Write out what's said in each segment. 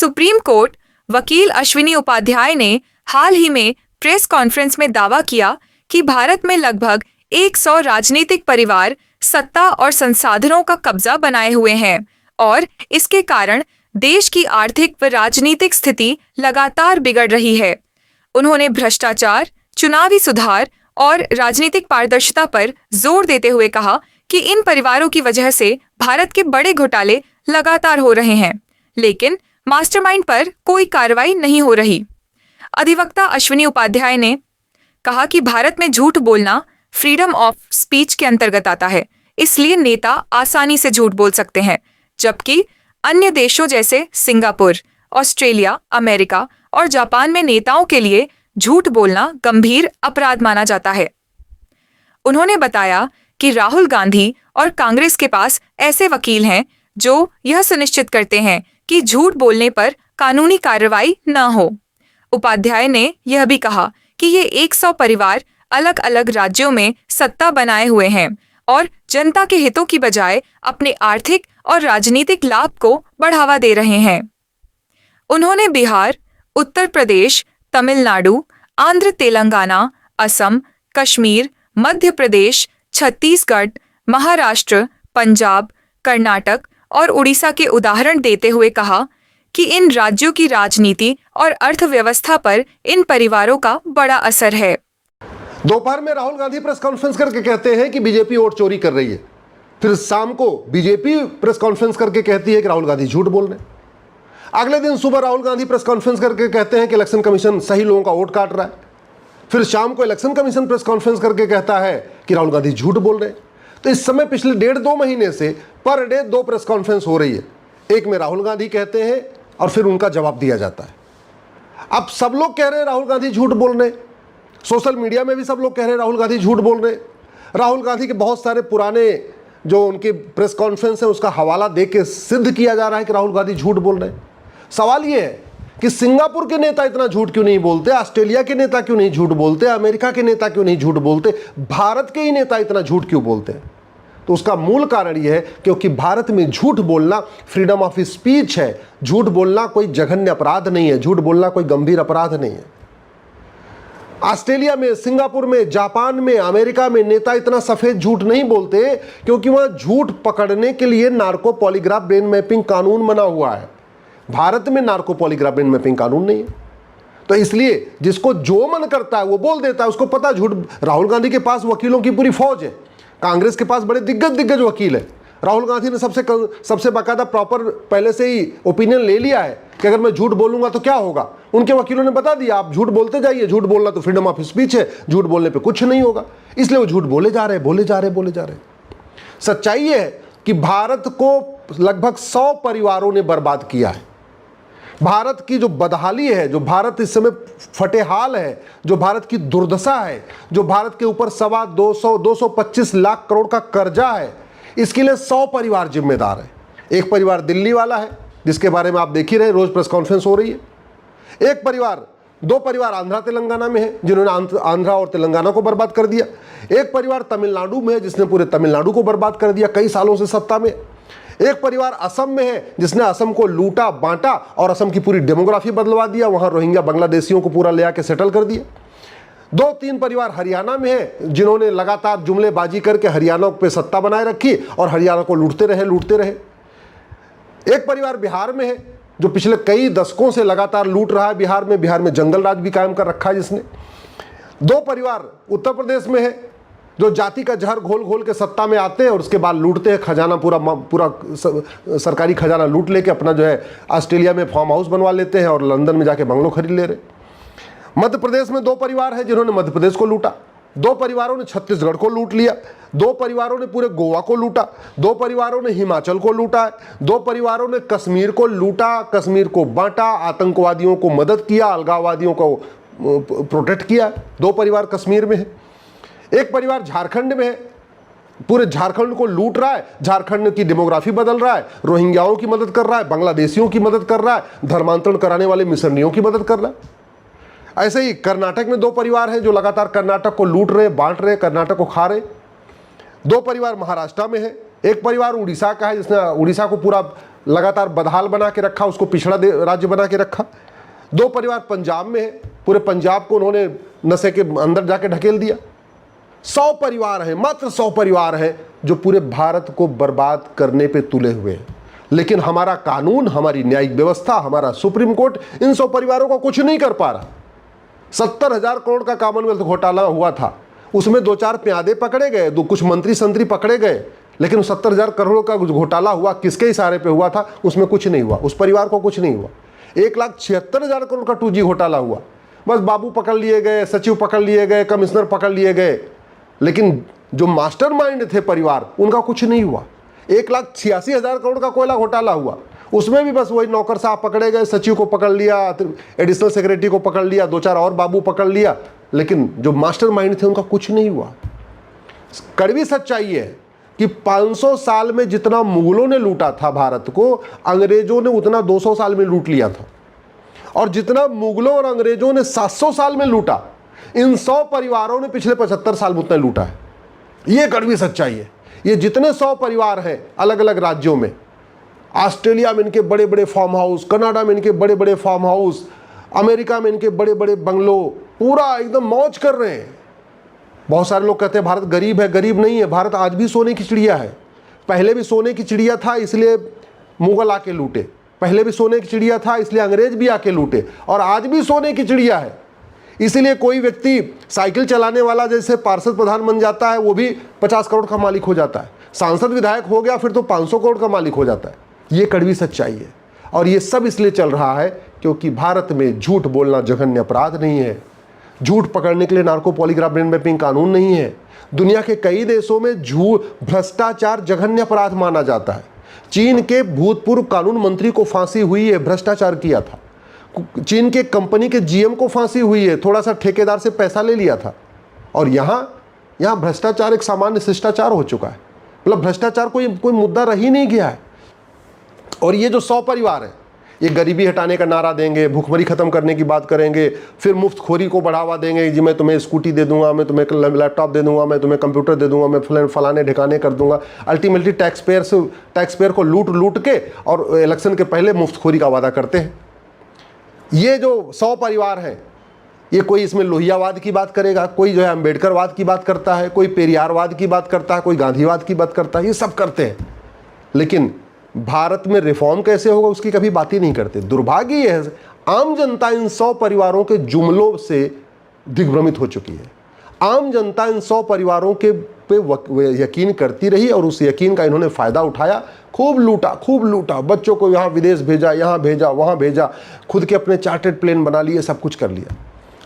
Supreme court वकील अश्विनी उपाध्याय ने हाल ही में प्रेस कॉन्फ्रेंस में दावा किया कि भारत में लगभग 100 राजनीतिक परिवार सत्ता और संसाधनों का कब्जा बनाए हुए हैं और इसके कारण देश की आर्थिक व राजनीतिक स्थिति लगातार बिगड़ रही है। उन्होंने भ्रष्टाचार, चुनावी सुधार और राजनीतिक पारदर्शिता पर जोर देते हुए कहा कि इन परिवारों की वजह से भारत के बड़े घोटाले लगातार हो रहे हैं, लेकिन मास्टरमाइंड पर कोई कार्रवाई नहीं हो रही। अधिवक्ता अश्विनी उपाध्याय ने कहा कि भारत में झूठ बोलना फ्रीडम ऑफ स्पीच के अंतर्गत आता है, इसलिए नेता आसानी से झूठ बोल सकते हैं, जबकि अन्य देशों जैसे सिंगापुर, ऑस्ट्रेलिया, अमेरिका और जापान में नेताओं के लिए झूठ बोलना गंभीर अपराध माना जाता है। उन्होंने बताया कि राहुल गांधी और कांग्रेस के पास ऐसे वकील हैं जो यह सुनिश्चित करते हैं कि झूठ बोलने पर कानूनी कार्रवाई न हो। उपाध्याय ने यह भी कहा कि ये 100 परिवार अलग अलग राज्यों में सत्ता बनाए हुए हैं और जनता के हितों की बजाय अपने आर्थिक और राजनीतिक लाभ को बढ़ावा दे रहे हैं। उन्होंने बिहार, उत्तर प्रदेश, तमिलनाडु, आंध्र, तेलंगाना, असम, कश्मीर, मध्य प्रदेश, छत्तीसगढ़, महाराष्ट्र, पंजाब, कर्नाटक और उड़ीसा के उदाहरण देते हुए कहा कि इन राज्यों की राजनीति और अर्थव्यवस्था पर इन परिवारों का बड़ा असर है। दोपहर में राहुल गांधी प्रेस कॉन्फ्रेंस करके कहते हैं कि बीजेपी वोट चोरी कर रही है, फिर शाम को बीजेपी प्रेस कॉन्फ्रेंस करके कहती है कि राहुल गांधी झूठ बोल रहे हैं। अगले दिन सुबह राहुल गांधी प्रेस कॉन्फ्रेंस करके कहते हैं कि इलेक्शन कमीशन सही लोगों का वोट काट रहा है, फिर शाम को इलेक्शन कमीशन प्रेस कॉन्फ्रेंस करके कहता है कि राहुल गांधी झूठ बोल रहे हैं। तो इस समय पिछले 1.5-2 महीने से पर डे 2 प्रेस कॉन्फ्रेंस हो रही है। एक में राहुल गांधी कहते हैं और फिर उनका जवाब दिया जाता है। अब सब लोग कह रहे हैं राहुल गांधी झूठ बोल रहे हैं, सोशल मीडिया में भी सब लोग कह रहे हैं राहुल गांधी झूठ बोल रहे हैं। राहुल गांधी के बहुत सारे पुराने जो उनके प्रेस कॉन्फ्रेंस है उसका हवाला दे के सिद्ध किया जा रहा है कि राहुल गांधी झूठ बोल रहे हैं। सवाल यह है कि सिंगापुर के नेता इतना झूठ क्यों नहीं बोलते, ऑस्ट्रेलिया के नेता क्यों नहीं झूठ बोलते, अमेरिका के नेता क्यों नहीं झूठ बोलते, भारत के ही नेता इतना झूठ क्यों बोलते हैं? तो उसका मूल कारण यह है क्योंकि भारत में झूठ बोलना फ्रीडम ऑफ स्पीच है। झूठ बोलना कोई जघन्य अपराध नहीं है, झूठ बोलना कोई गंभीर अपराध नहीं है। ऑस्ट्रेलिया में, सिंगापुर में, जापान में, अमेरिका में नेता इतना सफेद झूठ नहीं बोलते क्योंकि वहां झूठ पकड़ने के लिए नार्को पॉलीग्राफ ब्रेन मैपिंग कानून बना हुआ है। भारत में नार्को पॉलीग्राफ ब्रेन मैपिंग कानून नहीं है, तो इसलिए जिसको जो मन करता है वो बोल देता है। उसको पता झूठ। राहुल गांधी के पास वकीलों की पूरी फौज है, कांग्रेस के पास बड़े दिग्गज वकील है। राहुल गांधी ने सबसे बाकायदा प्रॉपर पहले से ही ओपिनियन ले लिया है कि अगर मैं झूठ बोलूंगा तो क्या होगा। उनके वकीलों ने बता दिया आप झूठ बोलते जाइए, झूठ बोलना तो फ्रीडम ऑफ स्पीच है, झूठ बोलने पे कुछ नहीं होगा। इसलिए वो झूठ बोले जा रहे। सच्चाई ये है कि भारत को लगभग 100 परिवारों ने बर्बाद किया है। भारत की जो बदहाली है, जो भारत इस समय फटेहाल है, जो भारत की दुर्दशा है, जो भारत के ऊपर 225 लाख करोड़ का कर्जा है, इसके लिए 100 परिवार जिम्मेदार है। एक परिवार दिल्ली वाला है जिसके बारे में आप देख ही रहे, रोज प्रेस कॉन्फ्रेंस हो रही है। दो परिवार आंध्रा तेलंगाना में है जिन्होंने आंध्रा और तेलंगाना को बर्बाद कर दिया। एक परिवार तमिलनाडु में है जिसने पूरे तमिलनाडु को बर्बाद कर दिया, कई सालों से सत्ता में। एक परिवार असम में है जिसने असम को लूटा बांटा और असम की पूरी डेमोग्राफी बदलवा दिया, वहां रोहिंग्या बांग्लादेशियों को पूरा ले आके सेटल कर दिया। 2-3 परिवार हरियाणा में है जिन्होंने लगातार जुमलेबाजी करके हरियाणा पे सत्ता बनाए रखी और हरियाणा को लूटते रहे। एक परिवार बिहार में है जो पिछले कई दशकों से लगातार लूट रहा है। बिहार में जंगल राज भी कायम कर रखा है जिसने। 2 परिवार उत्तर प्रदेश में है जो जाति का जहर घोल के सत्ता में आते हैं और उसके बाद लूटते हैं खजाना, पूरा सरकारी खजाना लूट लेके अपना जो है ऑस्ट्रेलिया में फार्म हाउस बनवा लेते हैं और लंदन में जाके बंगलो खरीद ले रहे। मध्य प्रदेश में 2 परिवार हैं जिन्होंने मध्य प्रदेश को लूटा। 2 परिवारों ने छत्तीसगढ़ को लूट लिया। 2 परिवारों ने पूरे गोवा को लूटा। 2 परिवारों ने हिमाचल को लूटा है। 2 परिवारों ने कश्मीर को लूटा, कश्मीर को बांटा, आतंकवादियों को मदद किया, अलगाववादियों को प्रोटेक्ट किया। 2 परिवार कश्मीर में है। एक परिवार झारखंड में है, पूरे झारखंड को लूट रहा है, झारखंड की डेमोग्राफी बदल रहा है, रोहिंग्याओं की मदद कर रहा है, बांग्लादेशियों की मदद कर रहा है, धर्मांतरण कराने वाले मिशनरियों की मदद कर रहा है। ऐसे ही कर्नाटक में 2 परिवार हैं जो लगातार कर्नाटक को लूट रहे, बांट रहे, कर्नाटक को खा रहे। 2 परिवार महाराष्ट्र में है एक परिवार उड़ीसा का है जिसने उड़ीसा को पूरा लगातार बदहाल बना के रखा, उसको पिछड़ा राज्य बना के रखा। 2 परिवार पंजाब में है, पूरे पंजाब को उन्होंने नशे के अंदर जाके ढकेल दिया। 100 परिवार हैं, मात्र 100 परिवार हैं जो पूरे भारत को बर्बाद करने पे तुले हुए हैं। लेकिन हमारा कानून, हमारी न्यायिक व्यवस्था, हमारा सुप्रीम कोर्ट इन 100 परिवारों को कुछ नहीं कर पा रहा। 70,000 करोड़ का कॉमनवेल्थ घोटाला हुआ था, उसमें 2-4 प्यादे पकड़े गए, कुछ मंत्री संतरी पकड़े गए, लेकिन 70,000 करोड़ का घोटाला हुआ किसके इशारे पे हुआ था? उसमें कुछ नहीं हुआ, उस परिवार को कुछ नहीं हुआ। 1,76,000 करोड़ का 2G घोटाला हुआ, बस बाबू पकड़ लिए गए, सचिव पकड़ लिए गए, कमिश्नर पकड़ लिए गए, लेकिन जो मास्टरमाइंड थे परिवार, उनका कुछ नहीं हुआ। 1,86,000 करोड़ का कोयला घोटाला हुआ, उसमें भी बस वही नौकर साहब पकड़े गए, सचिव को पकड़ लिया, एडिशनल सेक्रेटरी को पकड़ लिया, 2-4 और बाबू पकड़ लिया, लेकिन जो मास्टरमाइंड थे उनका कुछ नहीं हुआ। कड़वी सच्चाई है कि 500 साल में जितना मुगलों ने लूटा था भारत को, अंग्रेजों ने उतना 200 साल में लूट लिया था। और जितना मुगलों और अंग्रेजों ने 700 साल में लूटा, इन 100 परिवारों ने पिछले 75 साल में उतना लूटा है। ये कड़वी सच्चाई है। ये जितने 100 परिवार हैं अलग अलग राज्यों में, ऑस्ट्रेलिया में इनके बड़े बड़े फार्म हाउस, कनाडा में इनके बड़े बड़े फार्म हाउस, अमेरिका में इनके बड़े बड़े बंगलो, पूरा एकदम मौज कर रहे हैं। बहुत सारे लोग कहते हैं भारत गरीब है, गरीब नहीं है, भारत आज भी सोने की चिड़िया है। पहले भी सोने की चिड़िया था इसलिए मुगल आके लूटे, पहले भी सोने की चिड़िया था इसलिए अंग्रेज भी आके लूटे, और आज भी सोने की चिड़िया है। इसीलिए कोई व्यक्ति साइकिल चलाने वाला जैसे पार्षद प्रधान बन जाता है, वो भी 50 करोड़ का मालिक हो जाता है। सांसद विधायक हो गया फिर तो 500 करोड़ का मालिक हो जाता है। ये कड़वी सच्चाई है। और ये सब इसलिए चल रहा है क्योंकि भारत में झूठ बोलना जघन्य अपराध नहीं है। झूठ पकड़ने के लिए नार्को पॉलीग्राफ ब्रेन मैपिंग कानून नहीं है। दुनिया के कई देशों में झूठ, भ्रष्टाचार जघन्य अपराध माना जाता है। चीन के भूतपूर्व कानून मंत्री को फांसी हुई है, भ्रष्टाचार किया था। चीन के कंपनी के जीएम को फांसी हुई है, थोड़ा सा ठेकेदार से पैसा ले लिया था। और यहाँ भ्रष्टाचार एक सामान्य शिष्टाचार हो चुका है। मतलब भ्रष्टाचार कोई मुद्दा रह ही नहीं गया है। और ये जो 100 परिवार हैं, ये गरीबी हटाने का नारा देंगे, भूखमरी खत्म करने की बात करेंगे, फिर मुफ्तखोरी को बढ़ावा देंगे, जी मैं तुम्हें स्कूटी दे दूंगा, मैं तुम्हें लैपटॉप दे दूंगा, मैं तुम्हें कंप्यूटर दे दूंगा, मैं फलाने ठिकाने कर दूंगा। अल्टीमेटली टैक्सपेयर को लूट के और इलेक्शन के पहले मुफ्तखोरी का वादा करते हैं। ये जो 100 परिवार हैं, ये कोई इसमें लोहियावाद की बात करेगा, कोई जो है अम्बेडकरवाद की बात करता है, कोई पेरियारवाद की बात करता है, कोई गांधीवाद की बात करता है, ये सब करते हैं। लेकिन भारत में रिफॉर्म कैसे होगा उसकी कभी बात ही नहीं करते। दुर्भाग्य ये है, आम जनता इन 100 परिवारों के जुमलों से दिग्भ्रमित हो चुकी है। आम जनता इन 100 परिवारों के पे यकीन करती रही और उस यकीन का इन्होंने फ़ायदा उठाया। खूब लूटा, बच्चों को यहाँ विदेश भेजा, यहाँ भेजा, वहाँ भेजा, खुद के अपने चार्टर्ड प्लेन बना लिए, सब कुछ कर लिया।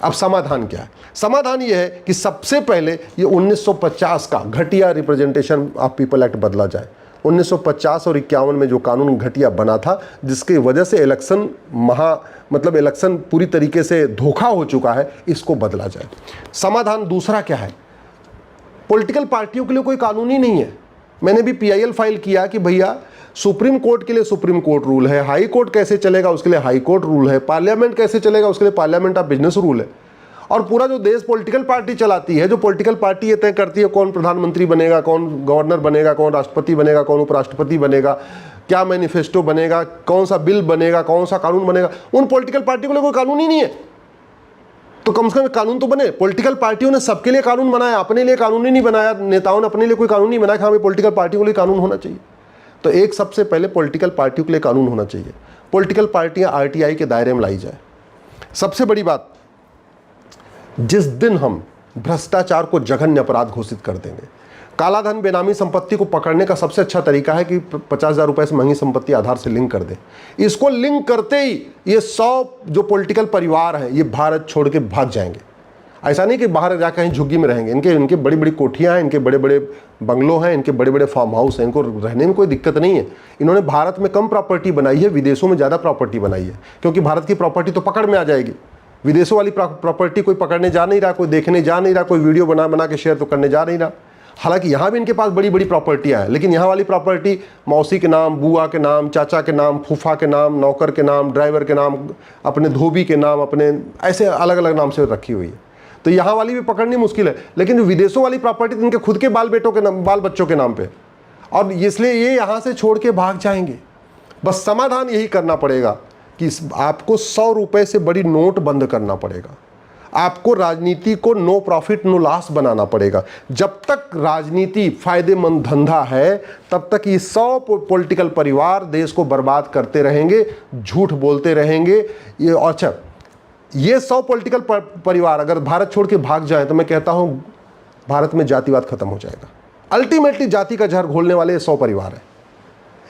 अब समाधान क्या है? समाधान ये है कि सबसे पहले ये 1950 का घटिया रिप्रेजेंटेशन ऑफ पीपल एक्ट बदला जाए। 1950 और 51 में जो कानून घटिया बना था, जिसकी वजह से इलेक्शन इलेक्शन पूरी तरीके से धोखा हो चुका है, इसको बदला जाए। समाधान दूसरा क्या है? पॉलिटिकल पार्टियों के लिए कोई कानून ही नहीं है। मैंने भी PIL फाइल किया कि भैया सुप्रीम कोर्ट के लिए सुप्रीम कोर्ट रूल है, हाई कोर्ट कैसे चलेगा उसके लिए हाई कोर्ट रूल है, पार्लियामेंट कैसे चलेगा उसके लिए पार्लियामेंट ऑफ बिजनेस रूल है। और पूरा जो देश पॉलिटिकल पार्टी चलाती है, जो पॉलिटिकल पार्टी ये तय करती है कौन प्रधानमंत्री बनेगा, कौन गवर्नर बनेगा, कौन राष्ट्रपति बनेगा, कौन उपराष्ट्रपति बनेगा, क्या मैनिफेस्टो बनेगा, कौन सा बिल बनेगा, कौन सा कानून बनेगा, उन पॉलिटिकल पार्टी के लिए कोई कानून ही नहीं है। तो कम से कम कानून तो बने। पॉलिटिकल पार्टियों ने सबके लिए कानून बनाया, अपने लिए कानून ही नहीं बनाया। नेताओं ने अपने लिए कोई कानून नहीं बनाया कि हमें पॉलिटिकल पार्टियों के लिए कानून होना चाहिए। तो एक सबसे पहले पॉलिटिकल पार्टियों के लिए कानून होना चाहिए। पॉलिटिकल पार्टियां RTI के दायरे में लाई जाए। सबसे बड़ी बात, जिस दिन हम भ्रष्टाचार को जघन्य अपराध घोषित कर देंगे, काला धन, बेनामी संपत्ति को पकड़ने का सबसे अच्छा तरीका है कि 50,000 रुपए से महंगी संपत्ति आधार से लिंक कर दें। इसको लिंक करते ही ये 100 जो पॉलिटिकल परिवार हैं, ये भारत छोड़ के भाग जाएंगे। ऐसा नहीं कि बाहर जाकर कहीं झुग्गी में रहेंगे। इनके बड़ी बड़ी कोठियाँ हैं, इनके बड़े बड़े बंगलों हैं, इनके बड़े बड़े फार्म हाउस हैं, इनको रहने में कोई दिक्कत नहीं है। इन्होंने भारत में कम प्रॉपर्टी बनाई है, विदेशों में ज़्यादा प्रॉपर्टी बनाई है, क्योंकि भारत की प्रॉपर्टी तो पकड़ में आ जाएगी। विदेशों वाली प्रॉपर्टी कोई पकड़ने जा नहीं रहा, कोई देखने जा नहीं रहा, कोई वीडियो बना के शेयर तो करने जा नहीं रहा। हालांकि यहाँ भी इनके पास बड़ी बड़ी प्रॉपर्टियाँ हैं, लेकिन यहाँ वाली प्रॉपर्टी मौसी के नाम, बुआ के नाम, चाचा के नाम, फूफा के नाम, नौकर के नाम, ड्राइवर के नाम, अपने धोबी के नाम, अपने ऐसे अलग अलग नाम से रखी हुई है। तो यहाँ वाली भी पकड़नी मुश्किल है। लेकिन जो विदेशों वाली प्रॉपर्टी इनके खुद के बाल बच्चों के नाम पे, और इसलिए ये यहाँ से छोड़ के भाग जाएंगे। बस समाधान यही करना पड़ेगा कि आपको 100 रुपए से बड़ी नोट बंद करना पड़ेगा। आपको राजनीति को नो प्रॉफिट नो लॉस बनाना पड़ेगा। जब तक राजनीति फायदेमंद धंधा है तब तक ये 100 पॉलिटिकल परिवार देश को बर्बाद करते रहेंगे, झूठ बोलते रहेंगे। ये अच्छा, ये 100 पॉलिटिकल परिवार अगर भारत छोड़ के भाग जाए तो मैं कहता हूं भारत में जातिवाद खत्म हो जाएगा। अल्टीमेटली जाति का जहर घोलने वाले ये 100 परिवार है।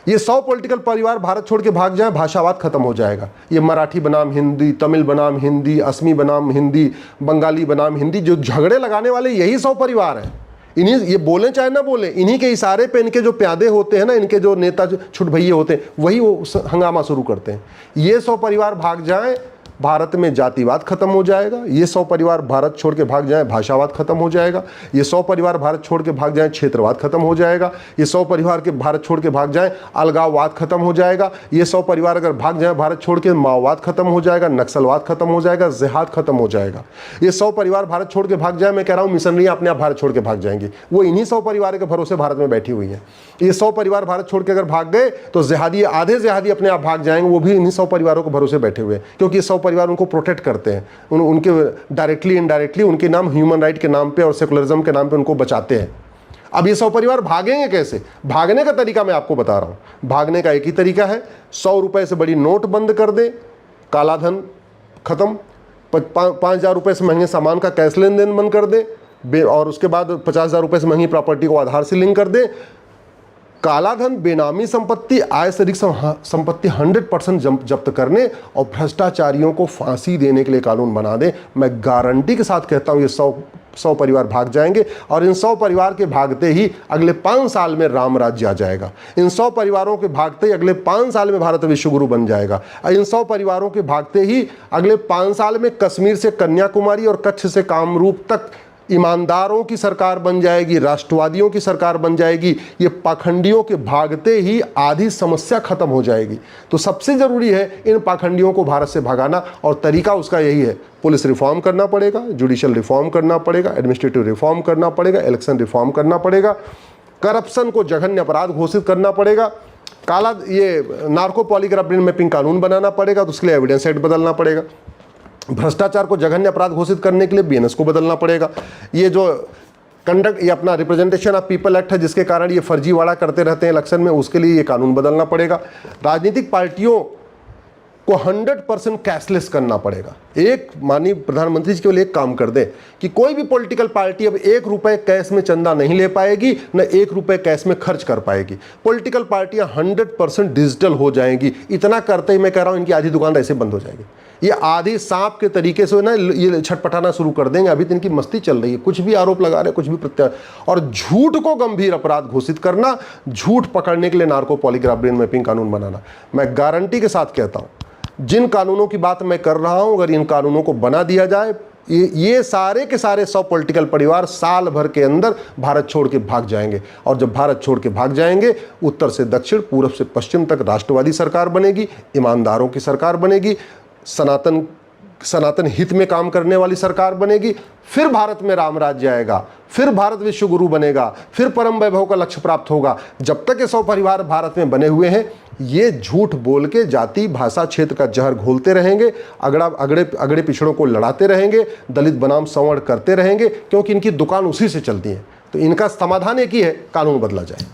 ये 100 पॉलिटिकल परिवार भारत छोड़ के भाग जाए, भाषावाद खत्म हो जाएगा। ये मराठी बनाम हिंदी, तमिल बनाम हिंदी, असमी बनाम हिंदी, बंगाली बनाम हिंदी, जो झगड़े लगाने वाले यही 100 परिवार हैं। इन्हीं, ये बोलें चाहे ना बोलें, इन्हीं के इशारे पे इनके जो प्यादे होते हैं ना, इनके जो नेता छुट भैये होते हैं, वही वो हंगामा शुरू करते हैं। ये 100 परिवार भाग जाएं, भारत में जातिवाद खत्म हो जाएगा। ये 100 परिवार भारत छोड़ के भाग जाएं, भाषावाद खत्म हो जाएगा। ये 100 परिवार भारत छोड़ के भाग जाएं, क्षेत्रवाद खत्म हो जाएगा। ये 100 परिवार के भारत छोड़ के भाग जाएं, अलगाववाद खत्म हो जाएगा। ये 100 परिवार अगर भाग जाएं भारत छोड़ के, माओवाद खत्म हो जाएगा, नक्सलवाद खत्म हो जाएगा, जिहाद खत्म हो जाएगा। ये 100 परिवार भारत छोड़ के भाग जाए, मैं कह रहा हूं मिशनरियां अपने आप भारत छोड़ के भाग जाएंगी। वो इन्हीं 100 परिवार के भरोसे भारत में बैठी हुई है। ये 100 परिवार भारत छोड़ के अगर भाग गए तो जिहादी, आधे जिहादी अपने आप भाग जाएंगे, वो भी इन्हीं 100 परिवारों के भरोसे बैठे हुए हैं, क्योंकि ये 100 परिवार उनको प्रोटेक्ट करते हैं। उनके डायरेक्टली इनडायरेक्टली उनके नाम ह्यूमन राइट के नाम पे और सेकुलरिज्म के नाम पे उनको बचाते हैं। अब ये 100 परिवार भागेंगे कैसे? भागने का तरीका मैं आपको बता रहा हूं। भागने का एक ही तरीका है, 100 रुपए से बड़ी नोट बंद कर दे, काला धन खत्म, 5,000 रुपए से महंगे सामान का कैश लेन देन बंद कर दे, और उसके बाद 50,000 रुपए से महंगी प्रॉपर्टी को आधार से लिंक कर दे। काला धन, बेनामी संपत्ति, आय से अधिक संपत्ति 100% जब्त करने और भ्रष्टाचारियों को फांसी देने के लिए कानून बना दे। मैं गारंटी के साथ कहता हूं ये 100 परिवार भाग जाएंगे, और इन 100 परिवार के भागते ही अगले 5 साल में राम राज्य आ जाएगा। इन 100 परिवारों के भागते ही अगले 5 साल में भारत विश्वगुरु बन जाएगा। इन 100 परिवारों के भागते ही अगले 5 साल में कश्मीर से कन्याकुमारी और कच्छ से कामरूप तक ईमानदारों की सरकार बन जाएगी, राष्ट्रवादियों की सरकार बन जाएगी। ये पाखंडियों के भागते ही आधी समस्या खत्म हो जाएगी। तो सबसे जरूरी है इन पाखंडियों को भारत से भगाना, और तरीका उसका यही है। पुलिस रिफॉर्म करना पड़ेगा, जुडिशियल रिफॉर्म करना पड़ेगा, एडमिनिस्ट्रेटिव रिफॉर्म करना पड़ेगा, इलेक्शन रिफॉर्म करना पड़ेगा, करप्शन को जघन्य अपराध घोषित करना पड़ेगा, काला ये नार्को पॉलीग्राफ ब्रेन मैपिंग कानून बनाना पड़ेगा, तो उसके लिए एविडेंस एक्ट बदलना पड़ेगा, भ्रष्टाचार को जघन्य अपराध घोषित करने के लिए बीएनएस को बदलना पड़ेगा। ये जो कंडक्ट, ये अपना रिप्रेजेंटेशन ऑफ पीपल एक्ट है जिसके कारण ये फर्जीवाड़ा करते रहते हैं इलेक्शन में, उसके लिए ये कानून बदलना पड़ेगा। राजनीतिक पार्टियों को 100% कैशलेस करना पड़ेगा। एक माननीय प्रधानमंत्री जी केवल एक काम कर दे कि कोई भी पॉलिटिकल पार्टी अब 1 रुपए कैश में चंदा नहीं ले पाएगी, न 1 रुपए कैश में खर्च कर पाएगी। पॉलिटिकल पार्टियां 100% डिजिटल हो जाएंगी। इतना करते ही मैं कह रहा हूं इनकी आधी दुकान ऐसे बंद हो जाएगी। ये आधी सांप के तरीके से ना ये छटपटाना शुरू कर देंगे। अभी तो इनकी मस्ती चल रही है, कुछ भी आरोप लगा रहे, कुछ भी और झूठ को गंभीर अपराध घोषित करना, झूठ पकड़ने के लिए नार्को पॉलीग्राफ ब्रेन मैपिंग कानून बनाना। मैं गारंटी के साथ कहता हूं जिन कानूनों की बात मैं कर रहा हूं, अगर इन कानूनों को बना दिया जाए, ये सारे के सारे 100 पॉलिटिकल परिवार साल भर के अंदर भारत छोड़ के भाग जाएंगे। और जब भारत छोड़ के भाग जाएंगे, उत्तर से दक्षिण, पूर्व से पश्चिम तक राष्ट्रवादी सरकार बनेगी, ईमानदारों की सरकार बनेगी, सनातन हित में काम करने वाली सरकार बनेगी। फिर भारत में राम राज्य आएगा, फिर भारत विश्व गुरु बनेगा, फिर परम वैभव का लक्ष्य प्राप्त होगा। जब तक ये 100 परिवार भारत में बने हुए हैं, ये झूठ बोल के जाति, भाषा, क्षेत्र का जहर घोलते रहेंगे, अगड़े पिछड़ों को लड़ाते रहेंगे, दलित बनाम संवर्ण करते रहेंगे, क्योंकि इनकी दुकान उसी से चलती है। तो इनका समाधान एक ही है, कानून बदला जाए।